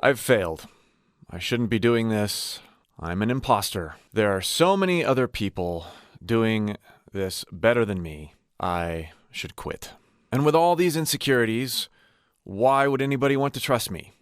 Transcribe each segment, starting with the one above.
I've failed. I shouldn't be doing this. I'm an imposter. There are so many other people doing this better than me. I should quit. And with all these insecurities, why would anybody want to trust me?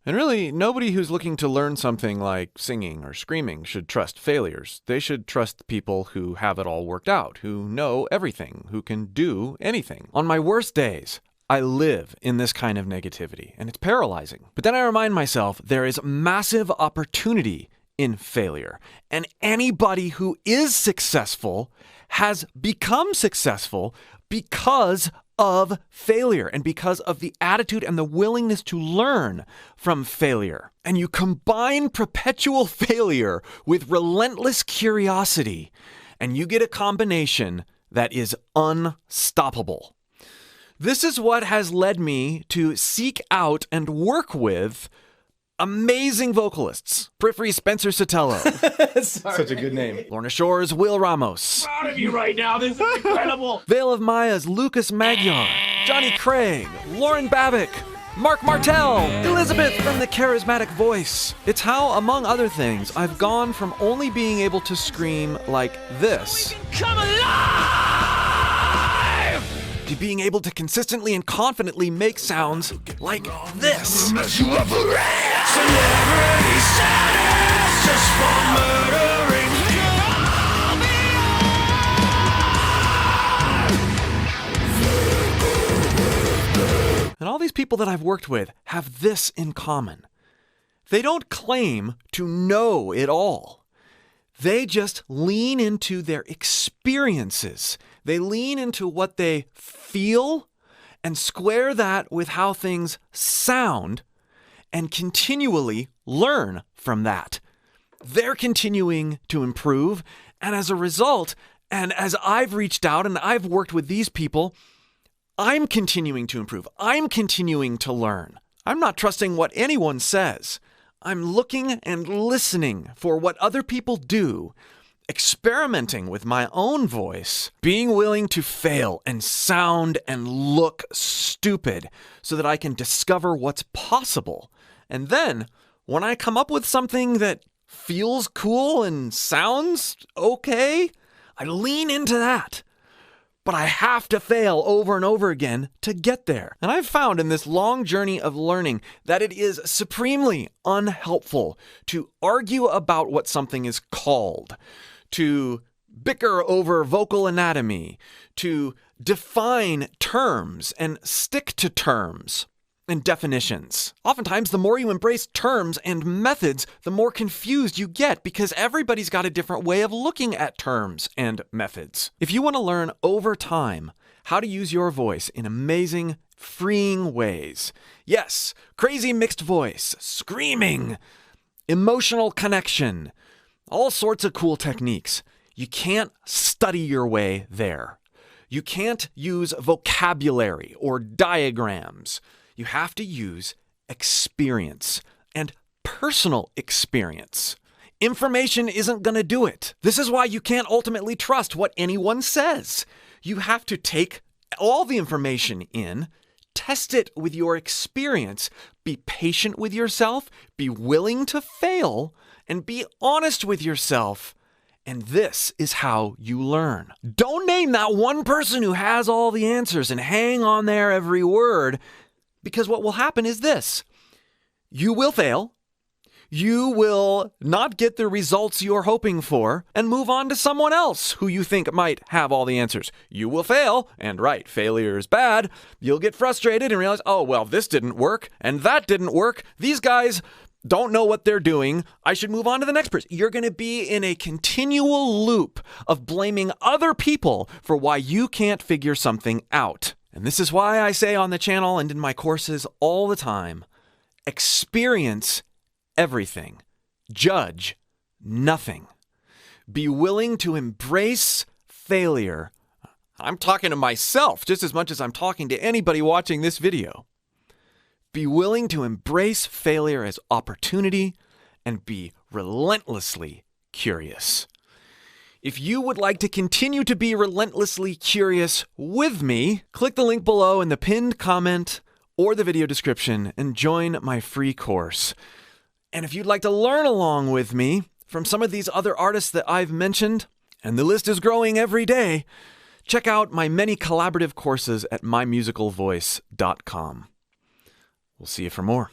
And really, nobody who's looking to learn something like singing or screaming should trust failures. They should trust people who have it all worked out, who know everything, who can do anything. On my worst days, I live in this kind of negativity, and it's paralyzing. But then I remind myself there is massive opportunity in failure, and anybody who is successful has become successful because of failure and because of the attitude and the willingness to learn from failure. And you combine perpetual failure with relentless curiosity, and you get a combination that is unstoppable. This is what has led me to seek out and work with amazing vocalists. Prithvi Spencer Sotelo. Such a good name. Lorna Shore's Will Ramos. Proud of you right now. This is incredible. Veil of Maya's Lucas Magyar. Johnny Craig. Lauren Babick. Mark Martell. Elizabeth from The Charismatic Voice. It's how, among other things, I've gone from only being able to scream like this Come alive! to being able to consistently and confidently make sounds like this. Celebrity status just for murdering And all these people that I've worked with have this in common. They don't claim to know it all. They just lean into their experiences. They lean into what they feel and square that with how things sound and continually learn from that. They're continuing to improve, and as a result, and as I've reached out and I've worked with these people, I'm continuing to improve. I'm continuing to learn. I'm not trusting what anyone says. I'm looking and listening for what other people do, experimenting with my own voice, being willing to fail and sound and look stupid so that I can discover what's possible. And then, when I come up with something that feels cool and sounds okay, I lean into that. But I have to fail over and over again to get there. And I've found in this long journey of learning that it is supremely unhelpful to argue about what something is called, to bicker over vocal anatomy, to define terms and stick to terms and definitions. Oftentimes, the more you embrace terms and methods, the more confused you get because everybody's got a different way of looking at terms and methods. If you want to learn over time how to use your voice in amazing, freeing ways, yes, crazy mixed voice, screaming, emotional connection, all sorts of cool techniques, you can't study your way there. You can't use vocabulary or diagrams. You have to use experience and personal experience. Information isn't going to do it. This is why you can't ultimately trust what anyone says. You have to take all the information in, test it with your experience, be patient with yourself, be willing to fail, and be honest with yourself. And this is how you learn. Don't name that one person who has all the answers and hang on their every word. Because what will happen is this. You will fail. You will not get the results you're hoping for and move on to someone else who you think might have all the answers. You will fail, and right, failure is bad. You'll get frustrated and realize, oh, well, this didn't work, and that didn't work. These guys don't know what they're doing. I should move on to the next person. You're going to be in a continual loop of blaming other people for why you can't figure something out. And this is why I say on the channel and in my courses all the time, experience everything. Judge nothing. Be willing to embrace failure. I'm talking to myself just as much as I'm talking to anybody watching this video. Be willing to embrace failure as opportunity and be relentlessly curious. If you would like to continue to be relentlessly curious with me, click the link below in the pinned comment or the video description and join my free course. And if you'd like to learn along with me from some of these other artists that I've mentioned, and the list is growing every day, check out my many collaborative courses at mymusicalvoice.com. We'll see you for more.